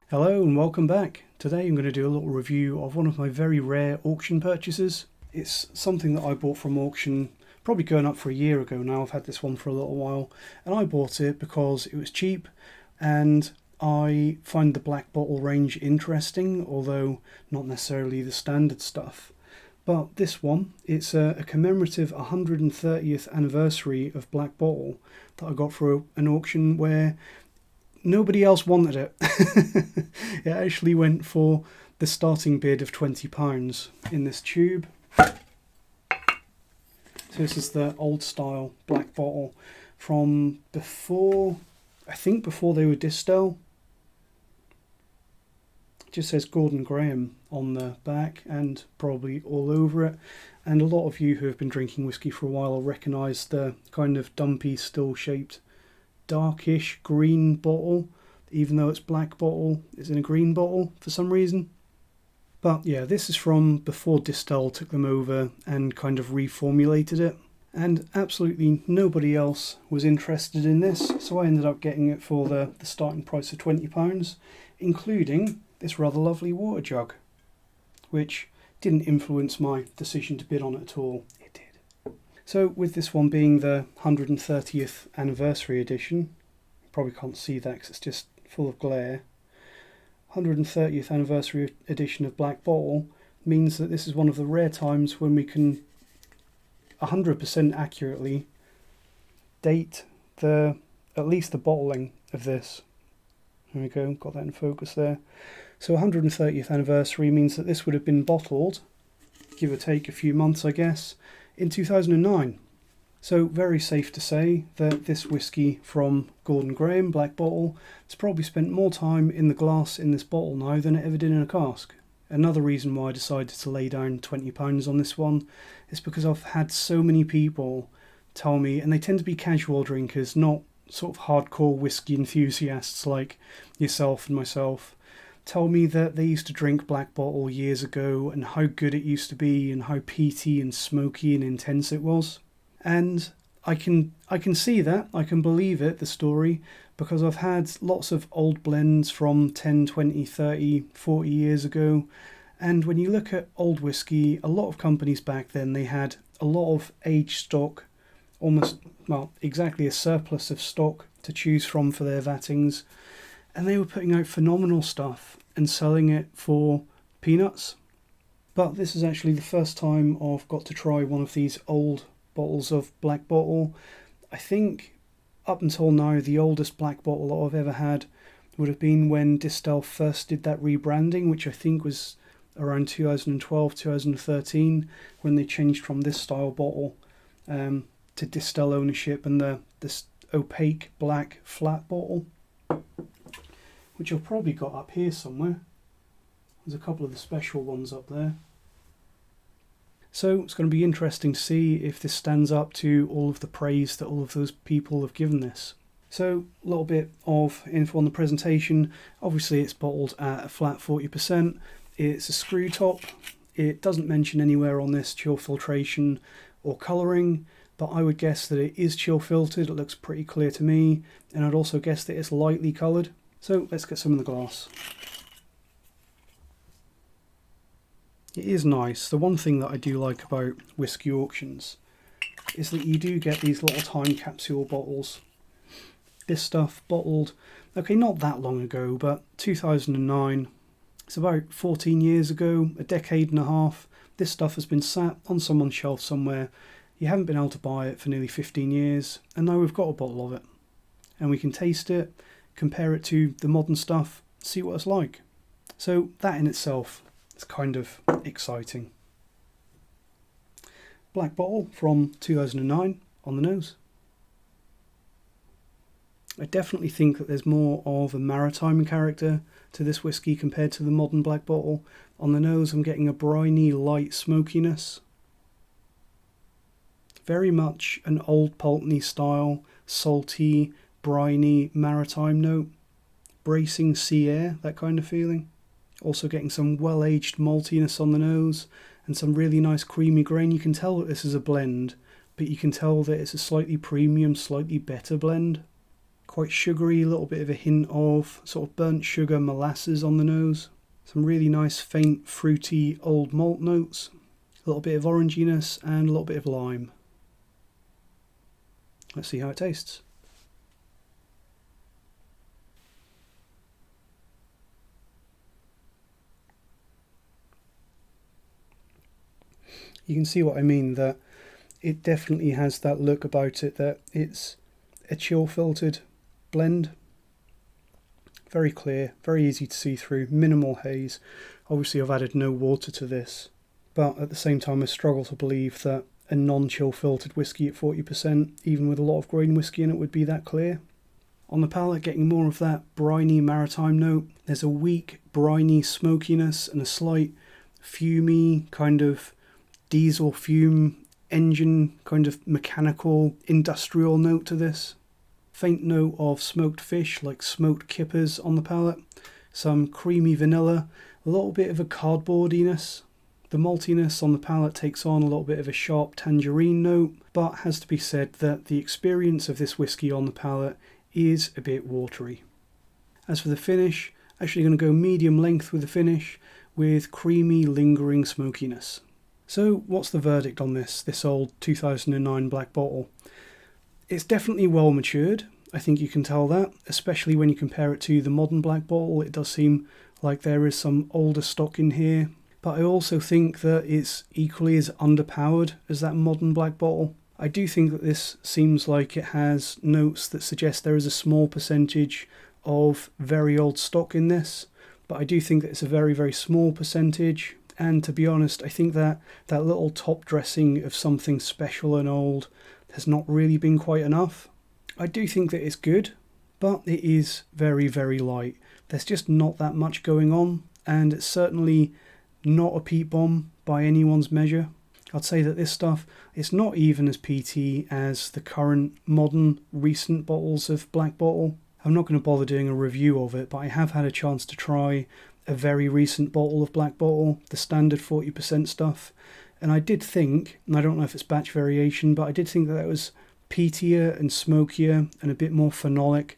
Hello and welcome back. Today I'm going to do a little review of one of my very rare auction purchases. It's something that I bought from auction probably going up for a year ago now. I've had this one for a little while and I bought it because it was cheap and I find the black bottle range interesting, although not necessarily the standard stuff. But this one, it's a commemorative 130th anniversary of Black Bottle that I got for an auction where nobody else wanted it. It actually went for the starting bid of £20 in this tube. So this is the old style Black Bottle from before, I think before they were Distel. It just says Gordon Graham on the back and probably all over it. And a lot of you who have been drinking whiskey for a while will recognise the kind of dumpy, still shaped, darkish green bottle. Even though it's black bottle, it's in a green bottle for some reason. But yeah, this is from before Distel took them over and kind of reformulated it. And absolutely nobody else was interested in this, so I ended up getting it for the starting price of £20, including this rather lovely water jug, which didn't influence my decision to bid on it at all. It did. So with this one being the 130th anniversary edition, you probably can't see that because it's just full of glare. 130th anniversary edition of Black Bottle means that this is one of the rare times when we can 100% accurately date at least the bottling of this. There we go, got that in focus there. So 130th anniversary means that this would have been bottled, give or take a few months I guess, in 2009. So very safe to say that this whiskey from Gordon Graham, Black Bottle, has probably spent more time in the glass in this bottle now than it ever did in a cask. Another reason why I decided to lay down £20 on this one is because I've had so many people tell me, and they tend to be casual drinkers, not sort of hardcore whiskey enthusiasts like yourself and myself, tell me that they used to drink Black Bottle years ago and how good it used to be and how peaty and smoky and intense it was. And I can see that, I can believe it, the story, because I've had lots of old blends from 10, 20, 30, 40 years ago. And when you look at old whiskey, a lot of companies back then, they had a lot of aged stock, almost, well, exactly a surplus of stock to choose from for their vattings. And they were putting out phenomenal stuff and selling it for peanuts. But this is actually the first time I've got to try one of these old bottles of Black Bottle. I think up until now the oldest Black Bottle that I've ever had would have been when Distel first did that rebranding, which I think was around 2012, 2013, when they changed from this style bottle to Distel ownership and this opaque black flat bottle, which I've probably got up here somewhere. There's a couple of the special ones up there. So it's going to be interesting to see if this stands up to all of the praise that all of those people have given this. So a little bit of info on the presentation. Obviously it's bottled at a flat 40%. It's a screw top. It doesn't mention anywhere on this chill filtration or colouring, but I would guess that it is chill filtered. It looks pretty clear to me, and I'd also guess that it's lightly coloured. So let's get some in the glass. It is nice. The one thing that I do like about whiskey auctions is that you do get these little time capsule bottles. This stuff bottled, okay, not that long ago, but 2009. It's about 14 years ago, a decade and a half. This stuff has been sat on someone's shelf somewhere. You haven't been able to buy it for nearly 15 years, and now we've got a bottle of it. And we can taste it, compare it to the modern stuff, see what it's like. So that in itself, it's kind of exciting. Black Bottle from 2009 on the nose. I definitely think that there's more of a maritime character to this whiskey compared to the modern Black Bottle. On the nose I'm getting a briny light smokiness. Very much an Old Pulteney style, salty, briny, maritime note. Bracing sea air, that kind of feeling. Also getting some well-aged maltiness on the nose and some really nice creamy grain. You can tell that this is a blend, but you can tell that it's a slightly premium, slightly better blend. quite sugary, a little bit of a hint of sort of burnt sugar molasses on the nose. Some really nice faint fruity old malt notes, a little bit of oranginess and a little bit of lime. Let's see how it tastes. You can see what I mean, that it definitely has that look about it, that it's a chill filtered blend. Very clear, very easy to see through, minimal haze. Obviously I've added no water to this, but at the same time I struggle to believe that a non-chill filtered whiskey at 40%, even with a lot of grain whiskey in it, would be that clear. On the palate, getting more of that briny maritime note. There's a weak briny smokiness and a slight fumey kind of diesel fume engine kind of mechanical industrial note to this. Faint note of smoked fish, like smoked kippers on the palate. Some creamy vanilla, a little bit of a cardboardiness. The maltiness on the palate takes on a little bit of a sharp tangerine note, but has to be said that the experience of this whiskey on the palate is a bit watery. As for the finish, actually going to go medium length with the finish, with creamy lingering smokiness. So what's the verdict on this old 2009 black bottle? It's definitely well matured. I think you can tell that, especially when you compare it to the modern black bottle. It does seem like there is some older stock in here, but I also think that it's equally as underpowered as that modern black bottle. I do think that this seems like it has notes that suggest there is a small percentage of very old stock in this, but I do think that it's a very, very small percentage. And to be honest, I think that that little top dressing of something special and old has not really been quite enough. I do think that it's good, but it is very, very light. There's just not that much going on, and it's certainly not a peat bomb by anyone's measure. I'd say that this stuff is not even as peaty as the current modern recent bottles of black bottle. I'm not going to bother doing a review of it, but I have had a chance to try a very recent bottle of black bottle, the standard 40% stuff, and I did think, and I don't know if it's batch variation, but I did think that it was peatier and smokier and a bit more phenolic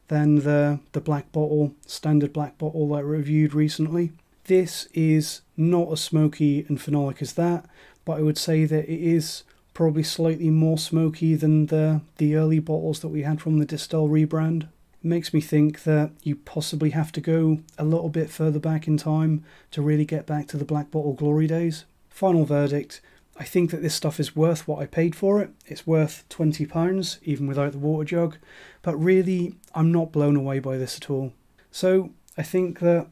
than the black bottle, standard black bottle that I reviewed recently. This is not as smoky and phenolic as that, but I would say that it is probably slightly more smoky than the early bottles that we had from the Distell rebrand. It makes me think that you possibly have to go a little bit further back in time to really get back to the black bottle glory days. Final verdict, I think that this stuff is worth what I paid for it. It's worth £20, even without the water jug, but really I'm not blown away by this at all. So I think that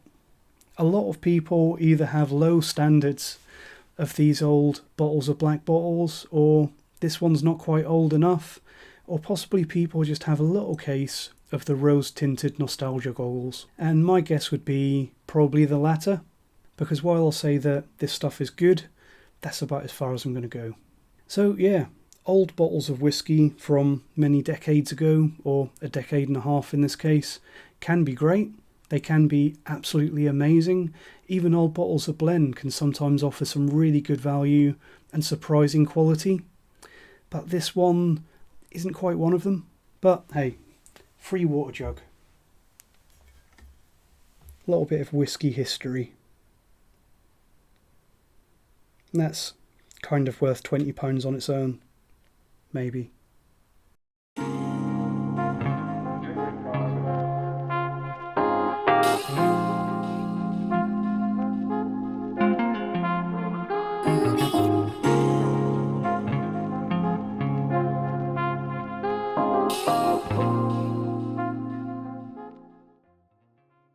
a lot of people either have low standards of these old bottles of black bottles, or this one's not quite old enough, or possibly people just have a little case of the rose-tinted nostalgia goggles. And my guess would be probably the latter, because while I'll say that this stuff is good, that's about as far as I'm going to go. So yeah, old bottles of whiskey from many decades ago, or a decade and a half in this case, can be great. They can be absolutely amazing. Even old bottles of blend can sometimes offer some really good value and surprising quality. But this one isn't quite one of them. But hey, free water jug. A little bit of whiskey history. And that's kind of worth £20 on its own. Maybe.